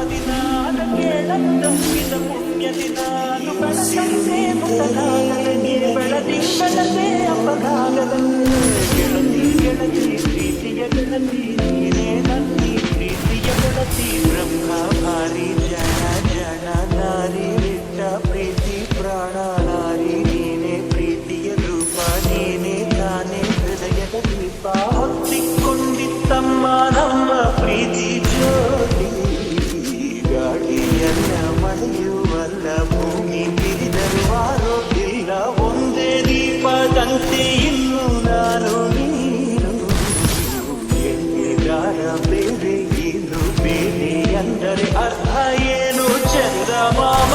ದಿನಾನ ಕೇಳಂಬಿದ ಪುಣ್ಯ ದಿನಾನು ಬೆಳಸಂತೆ ಮುಖದಾಗದಲ್ಲಿ ಬೆಳದಿ ಬೆಳದೆ ಅಪಘಾತದಲ್ಲಿ ಗೆಳತಿ ಗೆಳತಿ ಪ್ರೀತಿಯ ಗೆಳತಿ ನೀನೇ ನನ್ನಿ ಪ್ರೀತಿಯ ಗೆಳತಿ ಬ್ರಹ್ಮ ಭಾರಿ ಜನ ಜನ ನಾರಿ ಬಿಟ್ಟ ಪ್ರೀತಿ ಪ್ರಾಣ ನಾರಿ ನೀನೇ ಪ್ರೀತಿಯ ರೂಪ ನೀನೇ ತಾನೇ ಹೃದಯದ ದೀಪ ಹೊತ್ತಿಕೊಂಡಿತ್ತಮ್ಮ ನಮ್ಮ ಪ್ರೀತಿ ಜ್ಯೋತಿ ಗಾಳಿಯಲ್ಲ ಮಳೆಯುವಲ್ಲ ಭೂಮಿ ಬಿರಿದರೂ ಆರೋಗಿಲ್ಲ ಒಂದೇ ದೀಪದಂತೆ ಇನ್ನು ನಾನು ನೀನು ಎಲ್ಲಿಗಾರ ಬೇರೆ ಏನು ಬೇರೆ ಅಂದರೆ ಅರ್ಥ ಏನು ಚಂದ ಮಾಮ